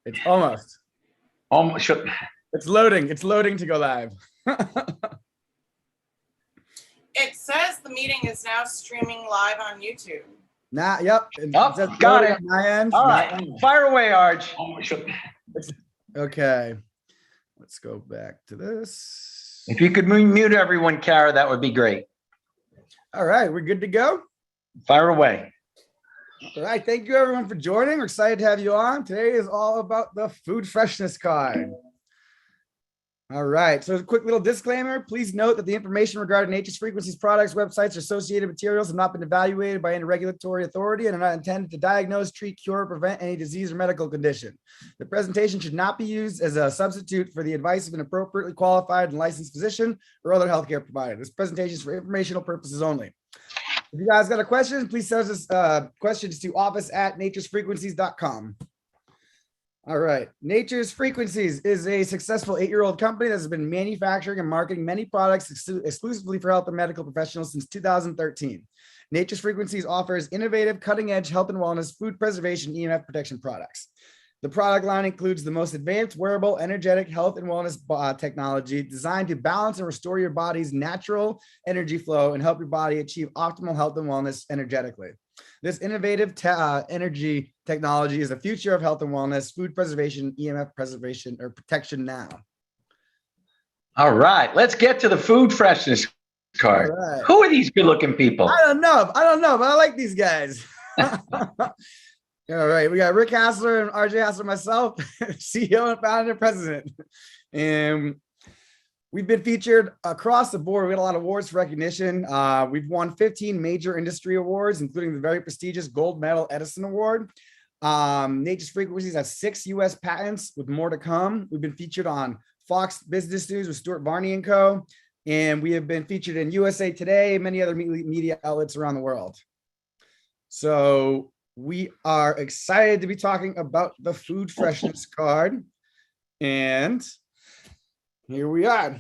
It's almost. Almost. It's loading. It's loading to go live. It says the meeting is now streaming live on YouTube. Yep. Oh, got it. My end. All right. Fire away, Arj. Okay. Let's go back to this. If you could mute everyone, Kara, that would be great. All right. We're good to go. Fire away. All right. Thank you, everyone, for joining. We're excited to have you on. Today is all about the food freshness card. All right. So a quick little disclaimer. Please note that the information regarding Nature's Frequencies products, websites, or associated materials have not been evaluated by any regulatory authority and are not intended to diagnose, treat, cure, or prevent any disease or medical condition. The presentation should not be used as a substitute for the advice of an appropriately qualified and licensed physician or other healthcare provider. This presentation is for informational purposes only. If you guys got a question, please send us questions to office@naturesfrequencies.com. All right. Nature's Frequencies is a successful 8-year-old company that has been manufacturing and marketing many products exclusively for health and medical professionals since 2013. Nature's Frequencies offers innovative, cutting-edge health and wellness, food preservation, EMF protection products. The product line includes the most advanced wearable, energetic health and wellness technology designed to balance and restore your body's natural energy flow and help your body achieve optimal health and wellness energetically. This innovative energy technology is the future of health and wellness, food preservation, EMF preservation, or protection now. All right, let's get to the food freshness card. Right. Who are these good-looking people? I don't know, but I like these guys. All right, we got Rick Hassler and RJ Hassler, myself, CEO and founder and president. And we've been featured across the board. We got a lot of awards for recognition. We've won 15 major industry awards, including the very prestigious Gold Medal Edison Award. Nature's Frequencies has 6 U.S. patents with more to come. We've been featured on Fox Business News with Stuart Varney and Co. And we have been featured in USA Today and many other media outlets around the world. So we are excited to be talking about the food freshness card. And here we are.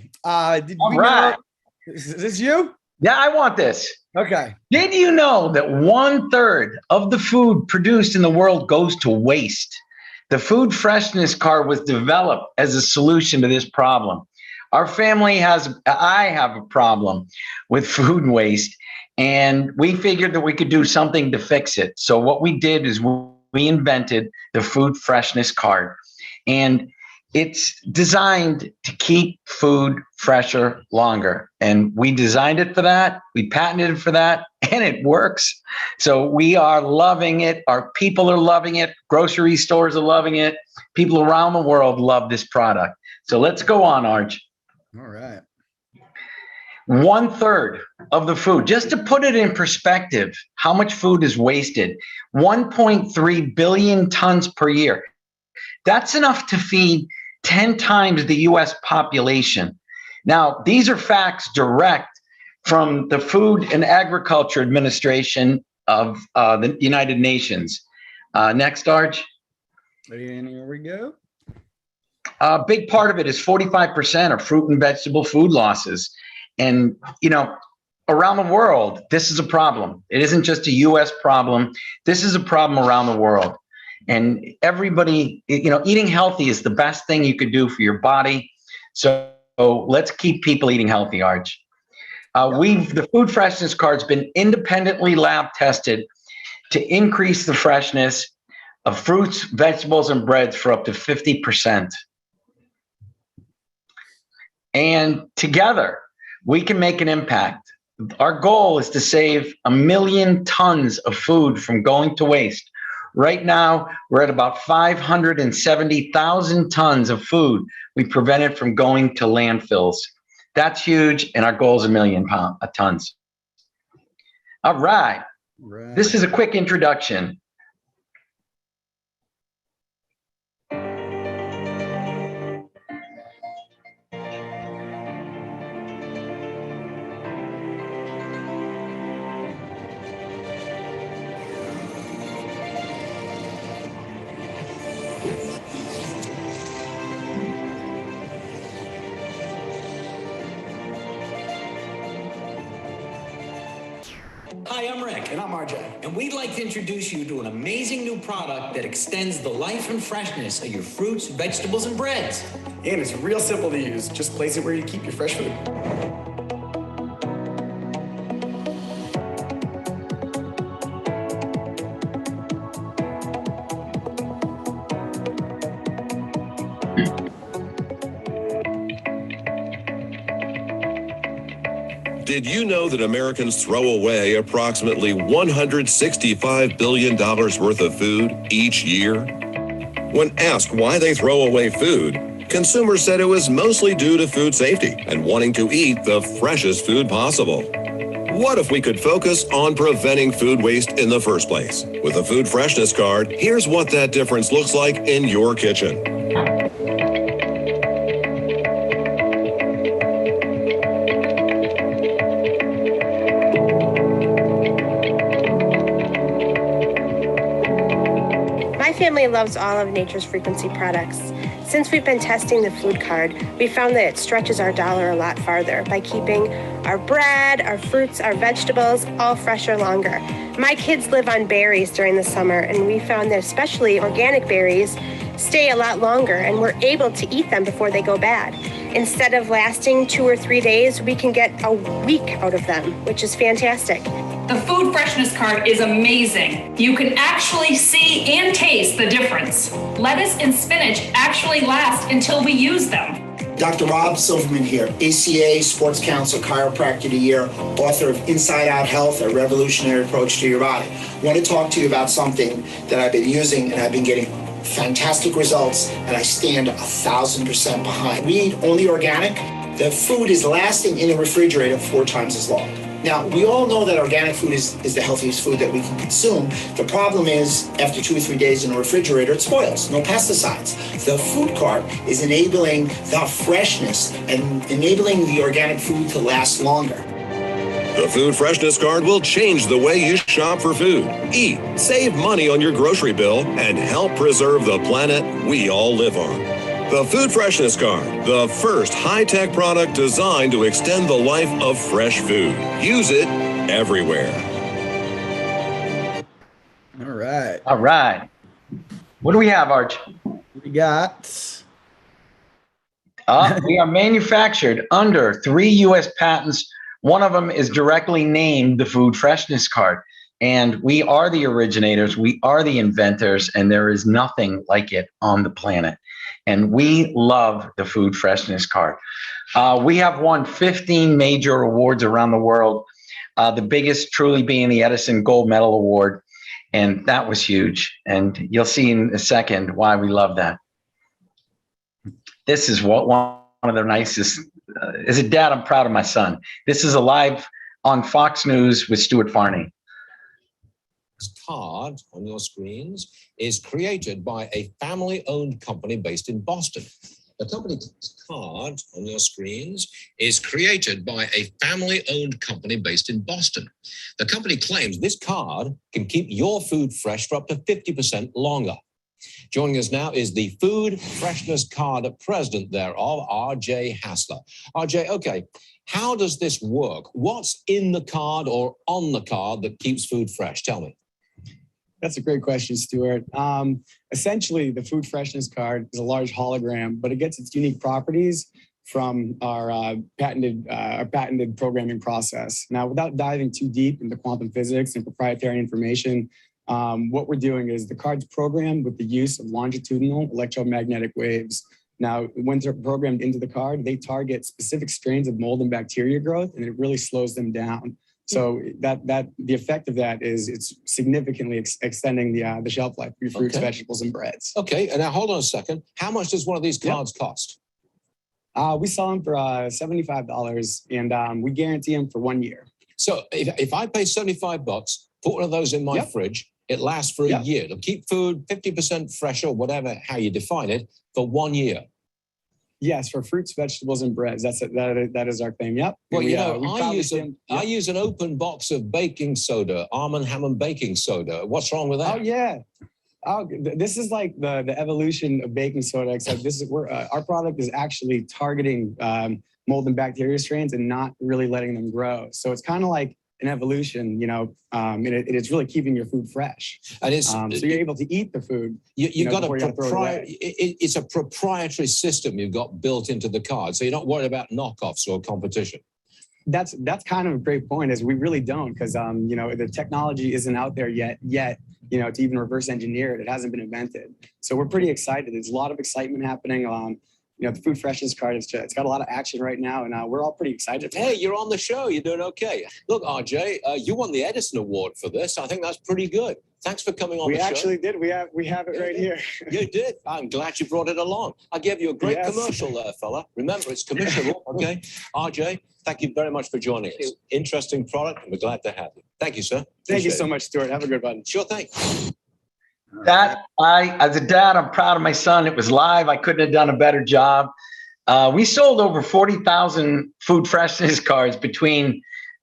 Is this you? Yeah, I want this. Okay. Did you know that 1/3 of the food produced in the world goes to waste? The food freshness card was developed as a solution to this problem. I have a problem with food waste, and we figured that we could do something to fix it. So what we did is we invented the food freshness card, and it's designed to keep food fresher longer. And we designed it for that. We patented it for that, and it works. So we are loving it. Our people are loving it. Grocery stores are loving it. People around the world love this product. So let's go on, Arj. All right. 1/3 of the food, just to put it in perspective, how much food is wasted? 1.3 billion tons per year. That's enough to feed 10 times the US population. Now, these are facts direct from the Food and Agriculture Administration of the United Nations. Next, Arj. And here we go. A big part of it is 45% are fruit and vegetable food losses. And, around the world, this is a problem. It isn't just a US problem. This is a problem around the world. And everybody, eating healthy is the best thing you could do for your body. So let's keep people eating healthy, Arj. The food freshness card's been independently lab tested to increase the freshness of fruits, vegetables, and breads for up to 50%. And together, we can make an impact. Our goal is to save 1 million tons of food from going to waste. Right now, we're at about 570,000 tons of food we prevented from going to landfills. That's huge, and our goal is 1 million tons. All right. This is a quick introduction. Hi, I'm Rick, And I'm RJ. And we'd like to introduce you to an amazing new product that extends the life and freshness of your fruits, vegetables, and breads. And it's real simple to use. Just place it where you keep your fresh food. Did you know that Americans throw away approximately $165 billion worth of food each year? When asked why they throw away food, consumers said it was mostly due to food safety and wanting to eat the freshest food possible. What if we could focus on preventing food waste in the first place? With a food freshness card, here's what that difference looks like in your kitchen. My family loves all of Nature's Frequency products. Since we've been testing the food card, we found that it stretches our dollar a lot farther by keeping our bread, our fruits, our vegetables all fresher longer. My kids live on berries during the summer, and we found that especially organic berries stay a lot longer, and we're able to eat them before they go bad. Instead of lasting 2 or 3 days, we can get a week out of them, which is fantastic. The food freshness card is amazing. You can actually see and taste the difference. Lettuce and spinach actually last until we use them. Dr. Rob Silverman here, ACA, Sports Council, Chiropractor of the Year, author of Inside Out Health, A Revolutionary Approach to Your Body. I want to talk to you about something that I've been using and I've been getting fantastic results, and I stand 1,000% behind. We eat only organic. The food is lasting in the refrigerator 4 times as long. Now, we all know that organic food is the healthiest food that we can consume. The problem is, after 2 or 3 days in the refrigerator, it spoils. No pesticides. The food cart is enabling the freshness and enabling the organic food to last longer. The Food Freshness Card will change the way you shop for food, eat, save money on your grocery bill, and help preserve the planet we all live on. The Food Freshness Card, the first high-tech product designed to extend the life of fresh food. Use it everywhere. All right. All right. What do we have, Arch? We got We are manufactured under 3 U.S. patents. One of them is directly named the Food Freshness Card. And we are the originators, we are the inventors, and there is nothing like it on the planet. And we love the Food Freshness Card. We have won 15 major awards around the world, the biggest truly being the Edison Gold Medal Award. And that was huge. And you'll see in a second why we love that. This is what one of the nicest, as a dad, I'm proud of my son. This is a live on Fox News with Stuart Farney. This card on your screens is created by a family-owned company based in Boston. The company's card on your screens is created by a family-owned company based in Boston. The company claims this card can keep your food fresh for up to 50% longer. Joining us now is the Food Freshness Card president thereof, RJ Hassler. RJ, okay, how does this work? What's in the card or on the card that keeps food fresh? Tell me. That's a great question, Stuart. Essentially, the Food Freshness Card is a large hologram, but it gets its unique properties from our patented programming process. Now, without diving too deep into quantum physics and proprietary information, what we're doing is the card's programmed with the use of longitudinal electromagnetic waves. Now, when they're programmed into the card, they target specific strains of mold and bacteria growth, and it really slows them down. So the effect of that is it's significantly extending the shelf life for your fruits, vegetables, and breads. Okay, and now hold on a second. How much does one of these cards cost? We sell them for $75, and we guarantee them for 1 year. So if I pay $75, put one of those in my fridge, it lasts for a year. It'll keep food 50% fresher, whatever, how you define it, for 1 year. Yes, for fruits, vegetables, and breads. That is our claim. Yep. Well, I use an open box of baking soda, Arm & Hammer baking soda. What's wrong with that? Oh, yeah. This is like the evolution of baking soda, except this is our product is actually targeting mold and bacteria strains and not really letting them grow. So it's kind of like an evolution, and it's really keeping your food fresh. And it's so you're able to eat the food. You've got before you have to throw it away. it's a proprietary system you've got built into the card, so you're not worried about knockoffs or competition. That's kind of a great point, is we really don't, because the technology isn't out there yet to even reverse engineer it. It hasn't been invented. So we're pretty excited. There's a lot of excitement happening. The food freshness card, it's got a lot of action right now, and we're all pretty excited. Hey, you're on the show. You're doing okay. Look, RJ, you won the Edison Award for this. I think that's pretty good. Thanks for coming on the show. We actually did. We have it right here. You did. I'm glad you brought it along. I gave you a great commercial there, fella. Remember, it's commissionable. Okay. RJ, thank you very much for joining us. Interesting product, and we're glad to have you. Thank you, sir. Thank you so much, Stuart. Have a good one. Sure thing. As a dad, I'm proud of my son. It was live. I couldn't have done a better job. We sold over 40,000 food freshness cards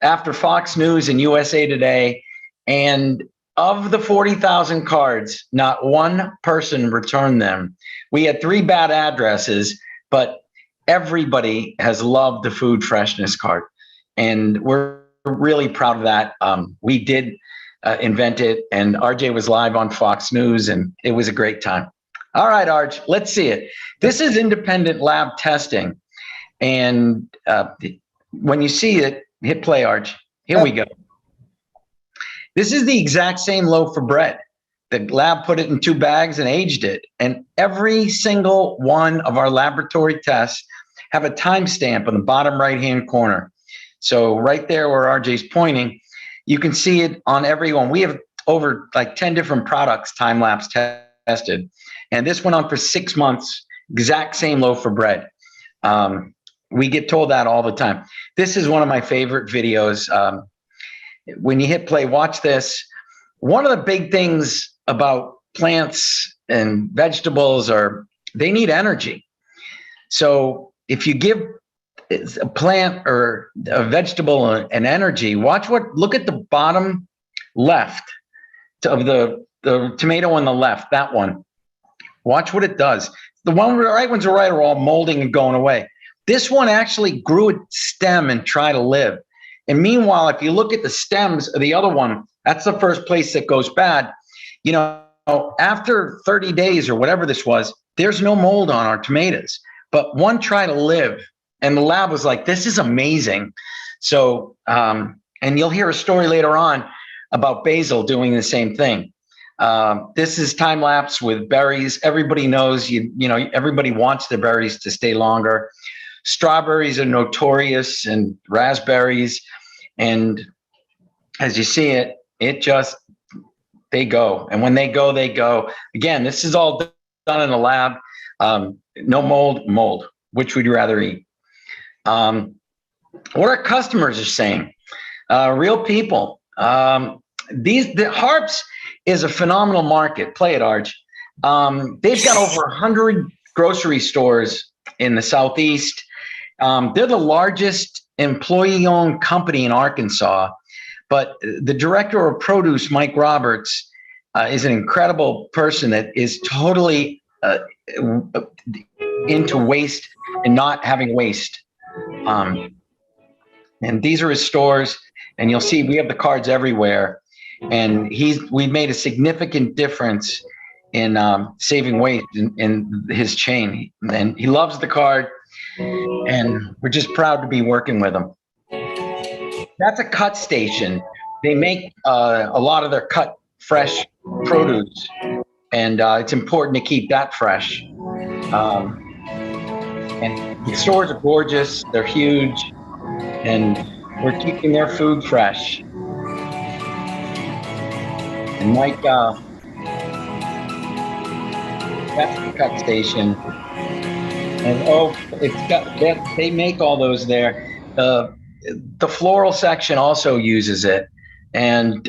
after Fox News and USA Today. And of the 40,000 cards, not one person returned them. We had 3 bad addresses, but everybody has loved the food freshness card. And we're really proud of that. We did invent it, and RJ was live on Fox News, and it was a great time. All right, Arj, let's see it. This is independent lab testing. And when you see it, hit play, Arj. Here we go. This is the exact same loaf of bread. The lab put it in 2 bags and aged it. And every single one of our laboratory tests have a timestamp on the bottom right-hand corner. So right there where RJ's pointing, you can see it on every one. We have over like 10 different products time-lapse tested. And this went on for 6 months, exact same loaf of bread. We get told that all the time. This is one of my favorite videos. When you hit play, watch this. One of the big things about plants and vegetables are they need energy. So if you give a plant or a vegetable an energy, look at the bottom left of the tomato on the left, that one. Watch what it does. The right ones are all molding and going away. This one actually grew its stem and tried to live. And meanwhile, if you look at the stems of the other one, that's the first place that goes bad. After 30 days or whatever this was, there's no mold on our tomatoes. But one tried to live, and the lab was like, this is amazing. So, and you'll hear a story later on about basil doing the same thing. This is time lapse with berries. Everybody knows, everybody wants their berries to stay longer. Strawberries are notorious, and raspberries. And as you see it, they go. And when they go, they go. Again, this is all done in the lab. No mold. Which would you rather eat? What our customers are saying, real people. The HARPS is a phenomenal market. Play it, Arj. They've got over 100 grocery stores in the Southeast. They're the largest employee-owned company in Arkansas. But the director of produce, Mike Roberts, is an incredible person that is totally into waste and not having waste. And these are his stores, and you'll see we have the cards everywhere. And we've made a significant difference in saving waste in his chain. And he loves the card, and we're just proud to be working with him. That's a cut station. They make a lot of their cut fresh produce, and it's important to keep that fresh. And the stores are gorgeous. They're huge, and we're keeping their food fresh. And Mike, that's the cut station. And they make all those there. The floral section also uses it. And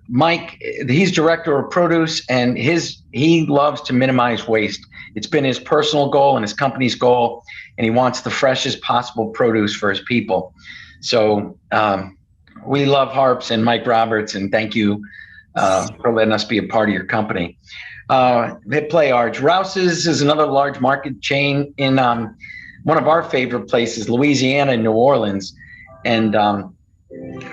Mike, he's director of produce, and he loves to minimize waste. It's been his personal goal and his company's goal, and he wants the freshest possible produce for his people. So we love HARPS and Mike Roberts, and thank you for letting us be a part of your company. Hit play, Arj. ROUSES is another large market chain in one of our favorite places, Louisiana and New Orleans. And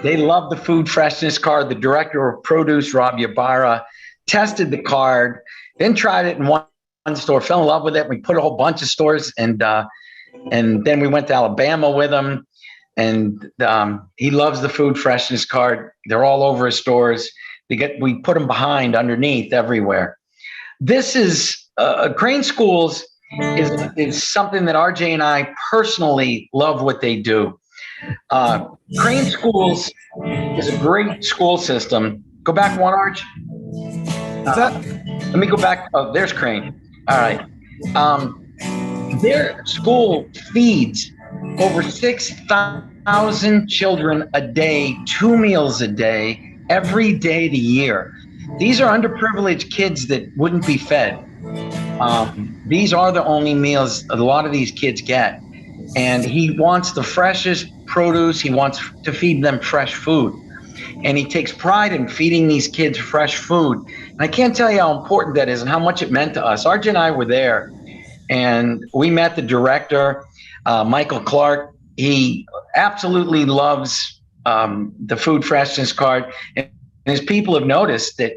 They love the food freshness card. The director of produce, Rob Ybarra, tested the card, then tried it in one store, fell in love with it. We put a whole bunch of stores, and then we went to Alabama with him, and he loves the food freshness card. They're all over his stores. We put them behind, underneath, everywhere. This is Crane Schools is something that RJ and I personally love what they do. Crane Schools is a great school system. Go back one, Arch. Let me go back. Oh, there's Crane. All right. Their school feeds over 6,000 children a day, 2 meals a day, every day of the year. These are underprivileged kids that wouldn't be fed. These are the only meals a lot of these kids get. And he wants the freshest produce. He wants to feed them fresh food. And he takes pride in feeding these kids fresh food. And I can't tell you how important that is and how much it meant to us. RJ and I were there, and we met the director, Michael Clark. He absolutely loves the food freshness card. And his people have noticed that,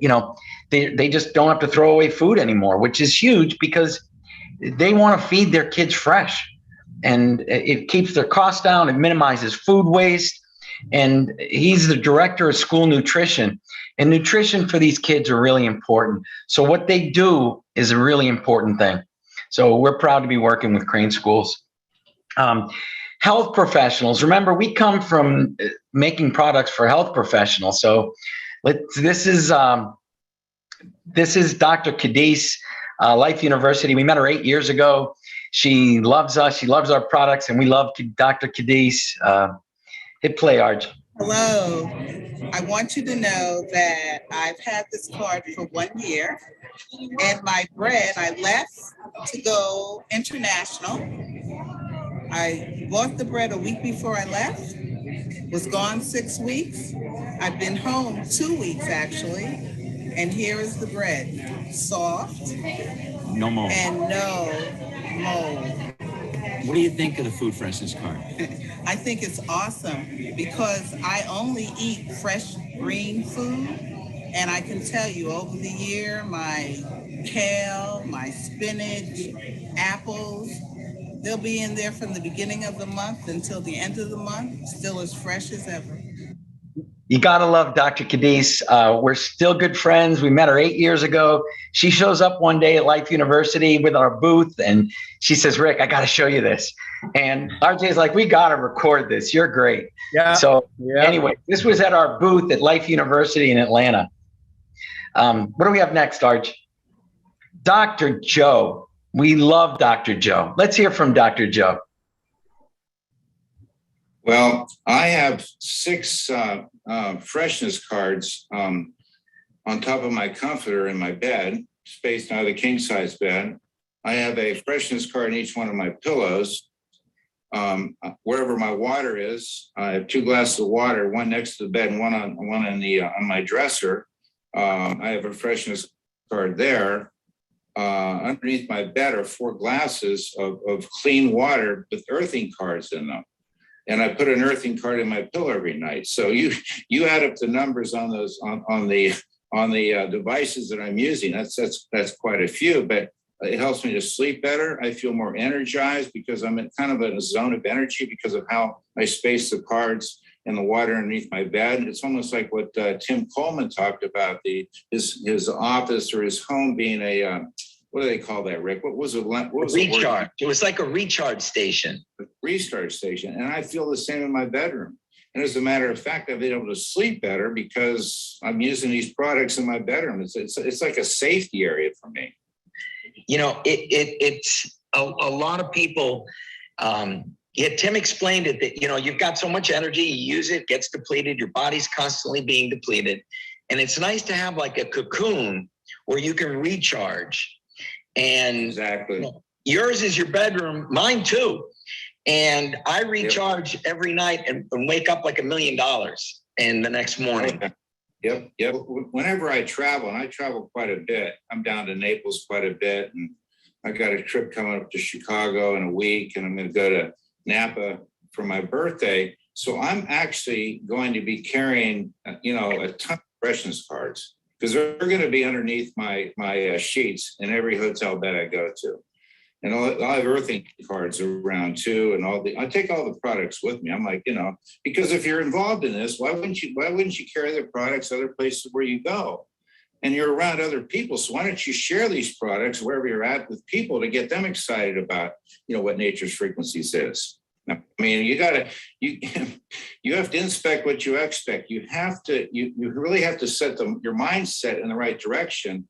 they just don't have to throw away food anymore, which is huge because they want to feed their kids fresh. And it keeps their costs down. It minimizes food waste. And he's the director of school nutrition. And nutrition for these kids are really important. So what they do is a really important thing. So we're proud to be working with Crane Schools. Health professionals. Remember, we come from making products for health professionals. So this is Dr. CADICE, Life University. We met her 8 years ago. She loves us. She loves our products, and we love Dr. CADICE. Hit play, Arj. Hello. I want you to know that I've had this card for 1 year, and my bread, I left to go international. I bought the bread a week before I left, was gone 6 weeks. I've been home 2 weeks, actually, and here is the bread. Soft. No mold. And no mold. What do you think of the food freshness card? I think it's awesome because I only eat fresh green food, and I can tell you over the year, my kale, my spinach, apples, they'll be in there from the beginning of the month until the end of the month, still as fresh as ever. You got to love Dr. CADICE. We're still good friends. We met her 8 years ago. She shows up one day at Life University with our booth, and she says, Rick, I got to show you this. And RJ's like, we got to record this. You're great. Yeah. So anyway, this was at our booth at Life University in Atlanta. What do we have next, Arj? Dr. Joe. We love Dr. Joe. Let's hear from Dr. Joe. Well, I have 6 freshness cards on top of my comforter in my bed, spaced out of the king size bed. I have a freshness card in each one of my pillows. Wherever my water is, I have 2 glasses of water, one next to the bed, and one on my dresser. I have a freshness card there. Underneath my bed are 4 glasses of clean water with earthing cards in them. And I put an earthing card in my pillow every night. So you add up the numbers on those on the devices that I'm using. That's quite a few, but it helps me to sleep better. I feel more energized because I'm in kind of a zone of energy because of how I space the cards and the water underneath my bed. It's almost like what Tim Coleman talked about, his office or his home being a what do they call that, Rick? What was it? Recharge. It was like a recharge station. A recharge station. And I feel the same in my bedroom. And as a matter of fact, I've been able to sleep better because I'm using these products in my bedroom. It's like a safety area for me. It's a lot of people. Tim explained it that, you've got so much energy, you use it, gets depleted, your body's constantly being depleted. And it's nice to have like a cocoon where you can recharge. And exactly. Yours is your bedroom, mine too. And I recharge every night and wake up like $1 million in the next morning. Yep. Whenever I travel, and I travel quite a bit, I'm down to Naples quite a bit, and I got a trip coming up to Chicago in a week, and I'm going to go to Napa for my birthday. So I'm actually going to be carrying, a ton of freshness cards because they're going to be underneath my sheets in every hotel bed I go to. And I'll have earthing cards around too, and I take all the products with me. I'm like, because if you're involved in this, why wouldn't you carry the products other places where you go? And you're around other people, so why don't you share these products wherever you're at with people to get them excited about, what nature's frequencies is. I mean, you have to inspect what you expect. You really have to set your mindset in the right direction.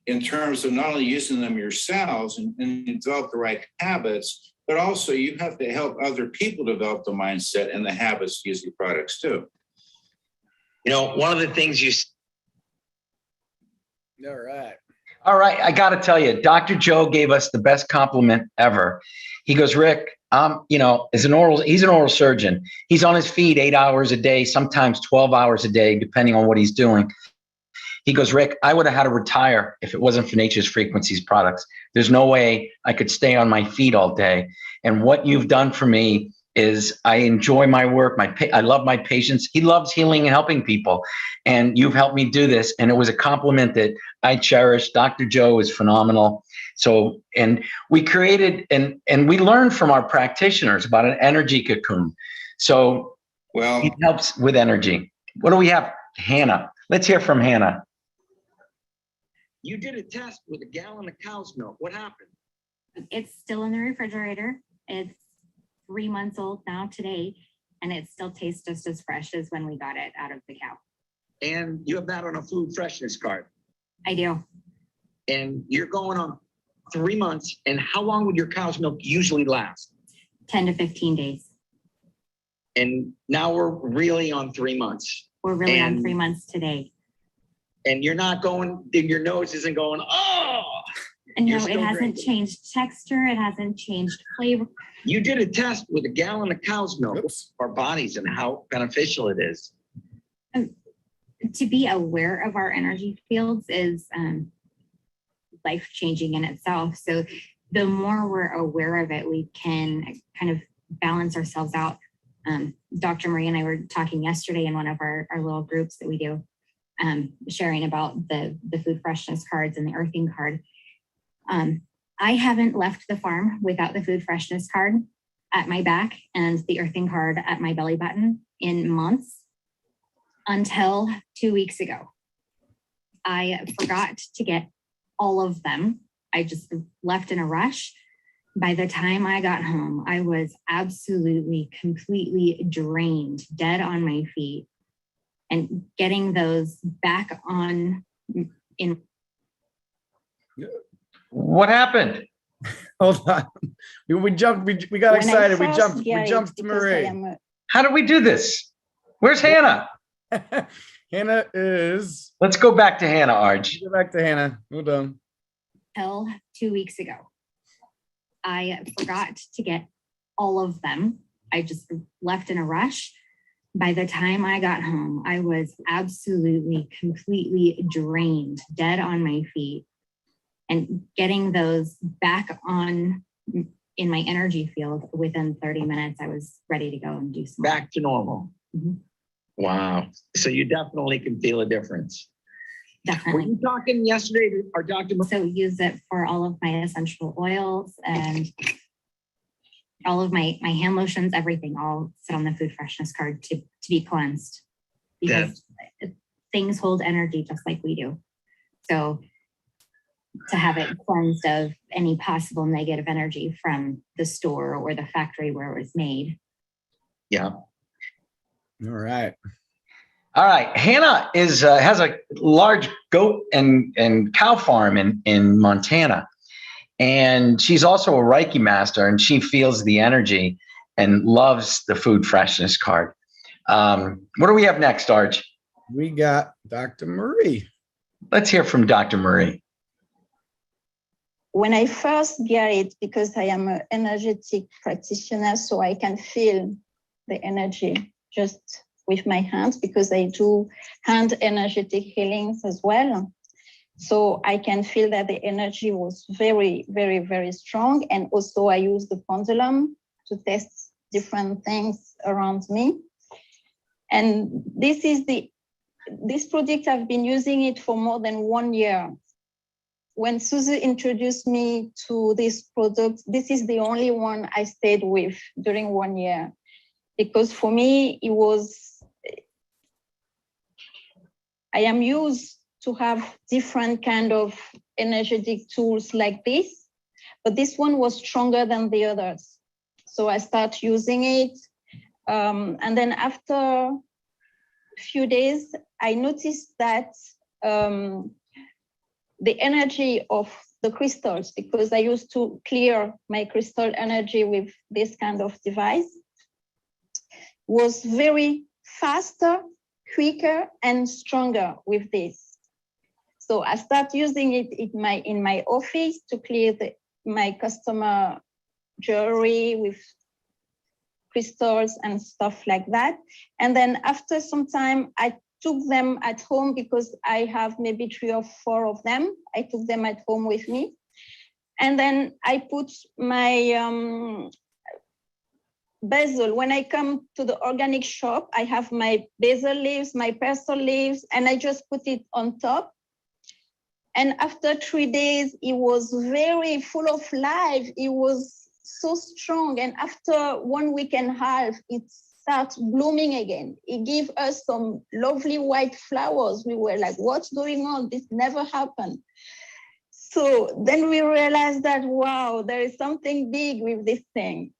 In terms of not only using them yourselves and develop the right habits, but also you have to help other people develop the mindset and the habits to use your products too. One of the things All right. I got to tell you, Dr. Joe gave us the best compliment ever. He goes, Rick, he's an oral surgeon. He's on his feet 8 hours a day, sometimes 12 hours a day, depending on what he's doing. He goes, Rick, I would have had to retire if it wasn't for Nature's Frequencies products. There's no way I could stay on my feet all day. And what you've done for me is I enjoy my work. I love my patients. He loves healing and helping people. And you've helped me do this. And it was a compliment that I cherish. Dr. Joe is phenomenal. So, and we created and we learned from our practitioners about an energy cocoon. So, it helps with energy. What do we have? Hannah. Let's hear from Hannah. You did a test with a gallon of cow's milk. What happened? It's still in the refrigerator. It's 3 months old now today, and it still tastes just as fresh as when we got it out of the cow. And you have that on a food freshness card. I do. And you're going on 3 months. And how long would your cow's milk usually last? 10 to 15 days. And now we're really on 3 months. We're really on 3 months today. And you're not going, your nose isn't going, oh! And no, it hasn't changed texture. It hasn't changed flavor. You did a test with a gallon of cow's milk for our bodies and how beneficial it is. To be aware of our energy fields is life-changing in itself. So the more we're aware of it, we can kind of balance ourselves out. Dr. Marie and I were talking yesterday in one of our little groups that we do, sharing about the food freshness cards and the earthing card. I haven't left the farm without the food freshness card at my back and the earthing card at my belly button in months until 2 weeks ago. I forgot to get all of them. I just left in a rush. By the time I got home, I was absolutely, completely drained, dead on my feet, and getting those back on in. What happened? Hold on. We jumped. We got excited. We jumped to Marie. How did we do this? Where's Hannah? Hannah is. Let's go back to Hannah, Arj. Go back to Hannah. Hold on. Until 2 weeks ago, I forgot to get all of them. I just left in a rush. By the time I got home, I was absolutely, completely drained, dead on my feet, and getting those back on in my energy field within 30 minutes, I was ready to go and do some. Back to normal. Mm-hmm. Wow. So you definitely can feel a difference. Definitely. Were you talking yesterday to our doctor? So use it for all of my essential oils and all of my hand lotions, everything. All sit on the food freshness card to be cleansed, because things hold energy just like we do. So to have it cleansed of any possible negative energy from the store or the factory where it was made. Yeah. All right. All right. Hannah is has a large goat and cow farm in Montana. And she's also a Reiki master, and she feels the energy and loves the food freshness card. What do we have next, Arch? We got Dr. Marie. Let's hear from Dr. Marie. When I first get it, because I am an energetic practitioner, so I can feel the energy just with my hands, because I do hand energetic healings as well. So I can feel that the energy was very, very, very strong. And also I use the pendulum to test different things around me. And this product, I've been using it for more than 1 year. When Susie introduced me to this product, this is the only one I stayed with during 1 year. Because for me, I am used to have different kind of energetic tools like this, but this one was stronger than the others. So I start using it. And then after a few days, I noticed that the energy of the crystals, because I used to clear my crystal energy with this kind of device, was very faster, quicker, and stronger with this. So I start using it in my office to clear my customer jewelry with crystals and stuff like that. And then after some time, I took them at home because I have maybe 3 or 4 of them. I took them at home with me. And then I put my basil. When I come to the organic shop, I have my basil leaves, my parsley leaves, and I just put it on top. And after 3 days, it was very full of life. It was so strong. And after 1 week and a half, it starts blooming again. It gave us some lovely white flowers. We were like, what's going on? This never happened. So then we realized that, wow, there is something big with this thing.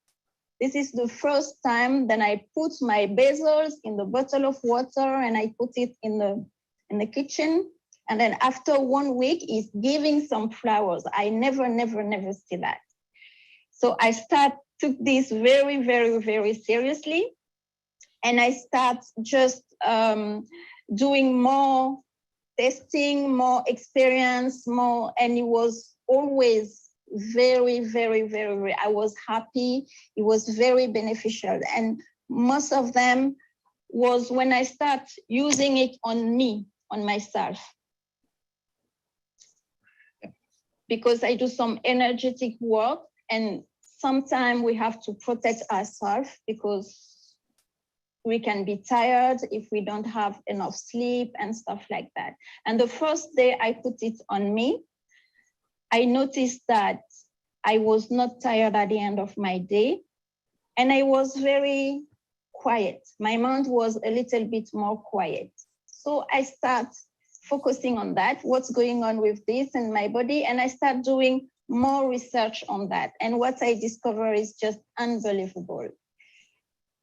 This is the first time that I put my basils in the bottle of water and I put it in the kitchen. And then after 1 week, it's giving some flowers. I never see that. So I took this very, very, very seriously. And I start just doing more testing, more experience, more, and it was always very, very, very, I was happy. It was very beneficial. And most of them was when I start using it on me, on myself. Because I do some energetic work and sometimes we have to protect ourselves because we can be tired if we don't have enough sleep and stuff like that. And the first day I put it on me, I noticed that I was not tired at the end of my day. And I was very quiet. My mind was a little bit more quiet. So I start focusing on that, what's going on with this in my body. And I start doing more research on that. And what I discover is just unbelievable.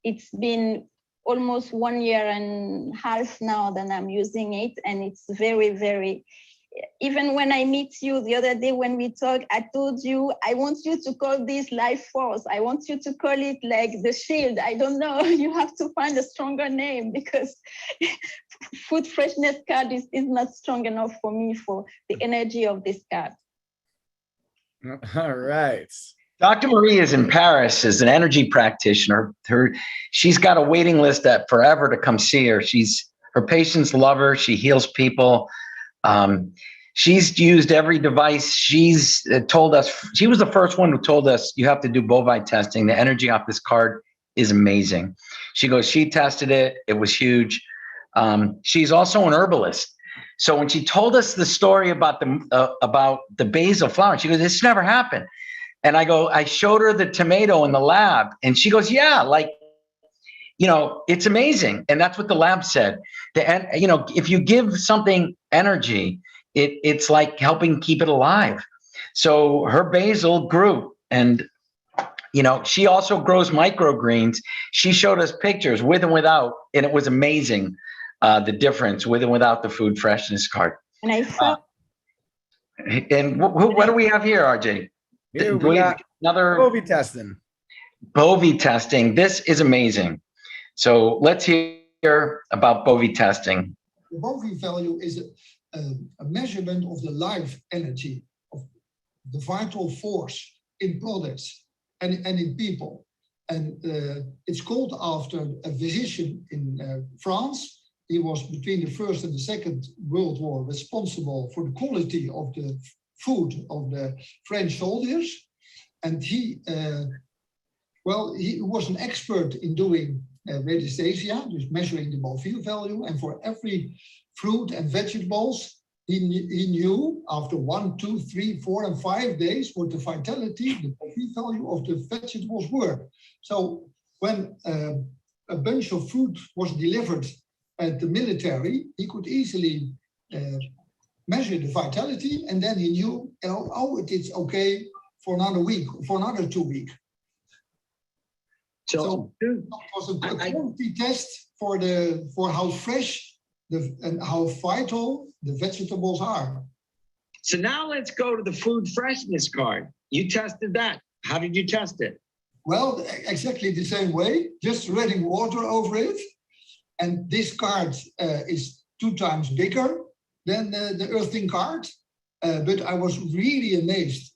It's been almost 1 year and a half now that I'm using it. And it's very, very, even when I meet you the other day when we talked, I told you, I want you to call this life force. I want you to call it like the shield. I don't know, you have to find a stronger name because food freshness card is not strong enough for me for the energy of this card. All right. Dr. Marie is in Paris as an energy practitioner. She's got a waiting list that forever to come see her. Her patients love her. She heals people. She's used every device. She's told us, she was the first one who told us you have to do bovine testing. The energy off this card is amazing. She goes, she tested it. It was huge. She's also an herbalist. So when she told us the story about the basil flower, she goes, this never happened. And I showed her the tomato in the lab and she goes, yeah, like, you know, it's amazing. And that's what the lab said. You know, if you give something energy, it's like helping keep it alive. So her basil grew and, you know, she also grows microgreens. She showed us pictures with and without, and it was amazing, the difference with and without the food freshness card. And I felt. And what do we have here, RJ? Here we got another Bovie testing. Bovie testing. This is amazing. So let's hear about Bovie testing. The Bovie value is a measurement of the life energy, of the vital force in products and in people. And it's called after a physician in France. He was between the First and the Second World War responsible for the quality of the food of the French soldiers. And he Well, he was an expert in doing radiestesia, just measuring the Bovie value. And for every fruit and vegetables, he knew after 1, 2, 3, 4, and 5 days what the vitality, the Bovie value of the vegetables were. So when a bunch of fruit was delivered at the military, he could easily measure the vitality, and then he knew, oh, it is okay for another week, for another 2 weeks. So it was a quality test for how fresh and how vital the vegetables are. So now let's go to the food freshness card. You tested that. How did you test it? Well, exactly the same way, just spreading water over it. And this card is 2 times bigger than the earthing card. But I was really amazed.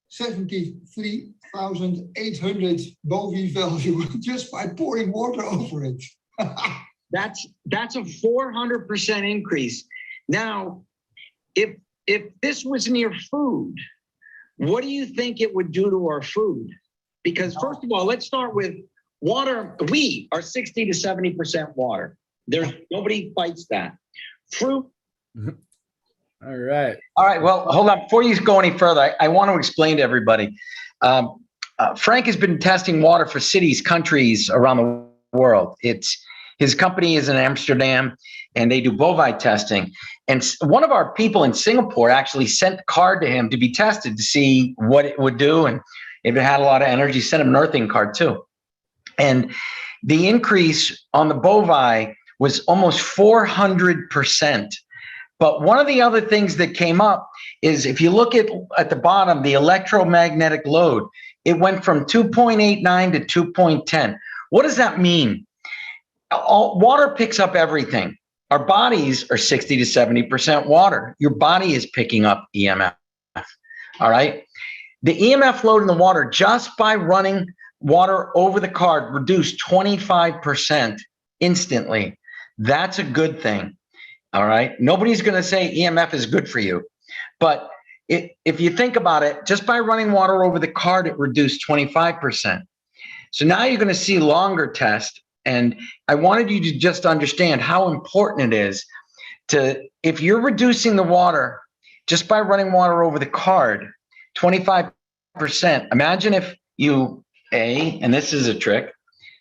73,800 Bovie value just by pouring water over it. That's a 400% increase. Now, if this was near food, what do you think it would do to our food? Because first of all, let's start with water. We are 60 to 70% water. There's nobody fights that. Fruit. All right. All right. Well, hold on. Before you go any further, I want to explain to everybody. Frank has been testing water for cities, countries around the world. His company is in Amsterdam, and they do bovine testing. And one of our people in Singapore actually sent the card to him to be tested to see what it would do, and if it had a lot of energy. Sent him an earthing card too. And the increase on the bovine was almost 400%. But one of the other things that came up is if you look at the bottom, the electromagnetic load, it went from 2.89 to 2.10. What does that mean? Water picks up everything. Our bodies are 60 to 70% water. Your body is picking up EMF. All right. The EMF load in the water, just by running water over the card, reduced 25% instantly. That's a good thing. All right. Nobody's going to say EMF is good for you. But if you think about it, just by running water over the card, it reduced 25%. So now you're going to see longer tests. And I wanted you to just understand how important it is to, if you're reducing the water just by running water over the card, 25%. Imagine if you, and this is a trick,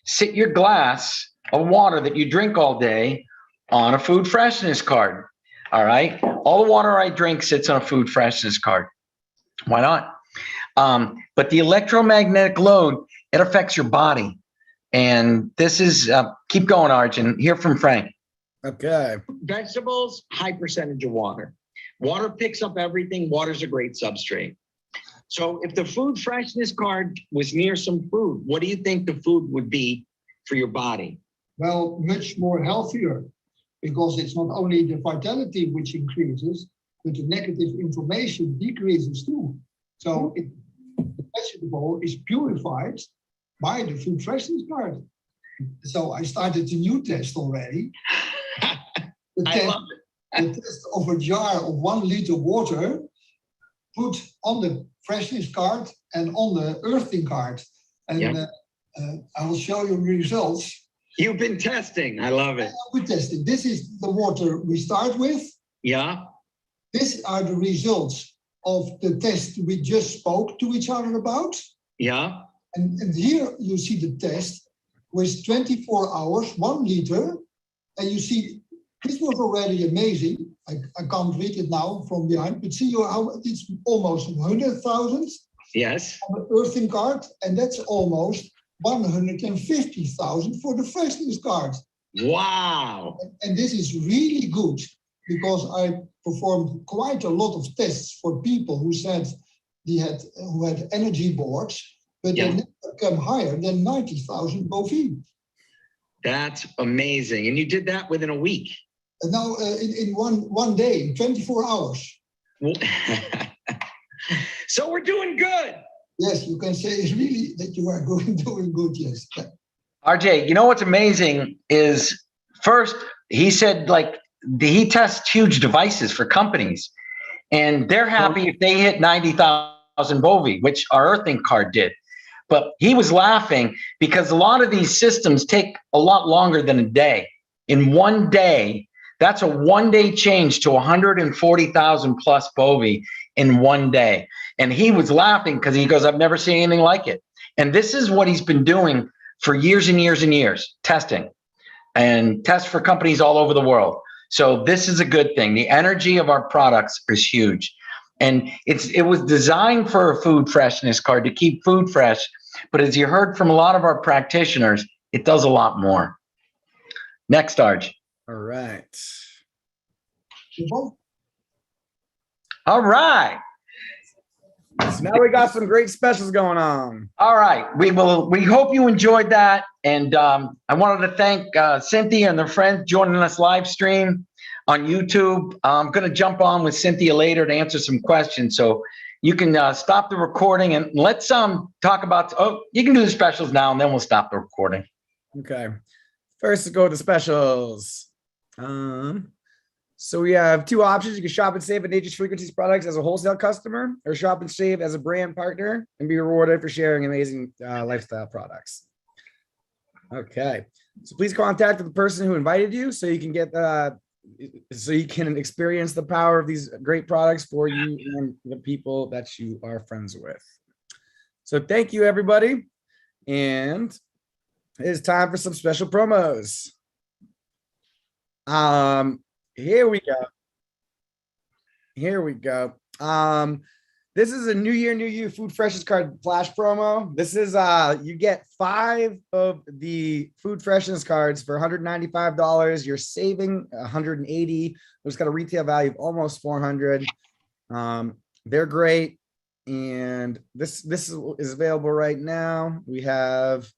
sit your glass of water that you drink all day on a food freshness card. All right. All the water I drink sits on a food freshness card. Why not? But the electromagnetic load, it affects your body. And this is, keep going, Arjun. Hear from Frank. Okay. Vegetables, high percentage of water. Water picks up everything. Water's a great substrate. So if the food freshness card was near some food, what do you think the food would be for your body? Well, much more healthier, because it's not only the vitality which increases, but the negative information decreases too. So the vegetable is purified by the food freshness card. So I started the new test already. The test of a jar of 1 liter water, put on the freshness card and on the earthing card. And I will show you results. You've been testing. I love it. We're testing. This is the water we start with. Yeah. These are the results of the test we just spoke to each other about. Yeah. And here you see the test with 24 hours, 1 liter. And you see, this was already amazing. I can't read it now from behind, but see how it's almost 100,000. Yes. On the earthing card, and that's almost 150,000 for the freshness card. Wow. And this is really good, because I performed quite a lot of tests for people who said who had energy boards, but they never come higher than 90,000 Bovie. That's amazing. And you did that within a week. And now in one day, in 24 hours. So we're doing good. Yes, you can say really that you are doing good, yes. RJ, you know what's amazing is, first, he said he tests huge devices for companies, and they're happy if they hit 90,000 Bovie, which our earthing card did. But he was laughing because a lot of these systems take a lot longer than a day. In one day, that's a 1 day change to 140,000 plus bovie in 1 day. And he was laughing because he goes, I've never seen anything like it. And this is what he's been doing for years and years and years, testing and tests for companies all over the world. So this is a good thing. The energy of our products is huge. And it was designed for a food freshness card to keep food fresh. But as you heard from a lot of our practitioners, it does a lot more. Next, Arj. All right. All right. So now we got some great specials going on. All right. We hope you enjoyed that. And I wanted to thank Cynthia and their friends joining us live stream on YouTube. I'm going to jump on with Cynthia later to answer some questions. So you can stop the recording and let's talk about, you can do the specials now and then we'll stop the recording. Okay. First, let's go with the specials. So we have two options. You can shop and save at Nature's Frequencies products as a wholesale customer, or shop and save as a brand partner and be rewarded for sharing amazing lifestyle products. Okay. So please contact the person who invited you so you can get so you can experience the power of these great products for you and the people that you are friends with. So thank you, everybody. And it's time for some special promos. Here we go. Here we go. This is a New Year, New You Food Freshness card flash promo. This is you get 5 of the Food Freshness cards for $195. You're saving $180. It's got a retail value of almost $400. They're great, and this is available right now. We have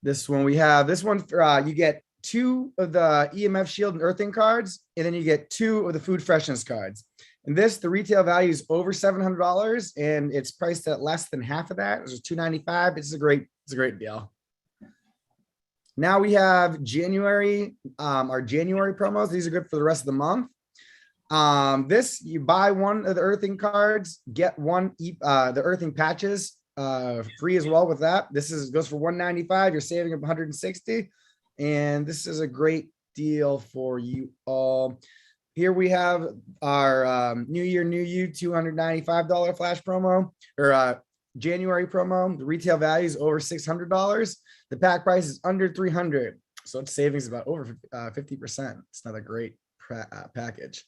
this one. We have this one for you get 2 of the EMF Shield and Earthing cards, and then you get 2 of the Food Freshness cards. And this, the retail value is over $700, and it's priced at less than half of that. It's $295. It's a great deal. Now we have January, our January promos. These are good for the rest of the month. This, you buy 1 of the Earthing cards, get 1 the Earthing patches free as well with that. This goes for $195. You're saving up $160. And this is a great deal for you all. Here we have our New Year, New You $295 flash promo, or January promo. The retail value is over $600. The pack price is under $300. So it's savings about over 50%. It's another great package.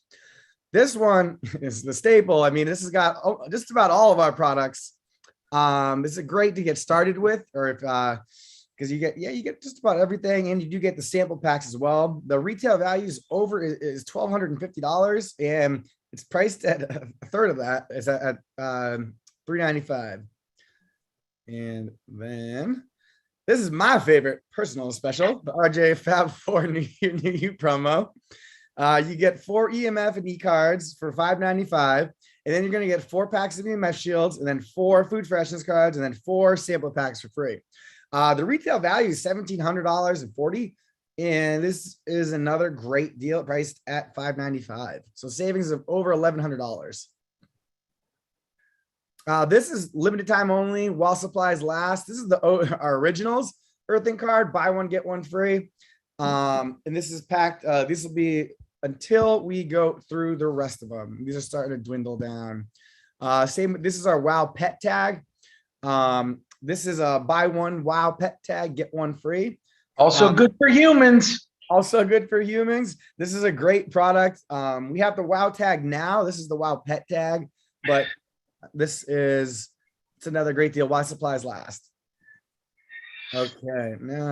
This one is the staple. I mean, this has got just about all of our products. This is great to get started with, or if because you get just about everything, and you do get the sample packs as well. The retail value is $1,250, and it's priced at a third of that. It's at $395. And then this is my favorite personal special, the RJ Fab 4 New You promo. You get 4 EMF and E cards for $595. And then you're going to get 4 packs of EMF shields, and then 4 Food Freshness cards, and then 4 sample packs for free. The retail value is $1,740, and this is another great deal priced at $595. So savings of over $1,100. This is limited time only while supplies last. This is our originals Earthing card, buy 1 get 1 free. And this is packed. This will be until we go through the rest of them. These are starting to dwindle down. This is our Wow Pet Tag. This is a buy 1 Wow Pet Tag, get 1 free. Also good for humans. Also good for humans. This is a great product. We have the Wow Tag now. This is the Wow Pet Tag, but it's another great deal while supplies last. Okay, now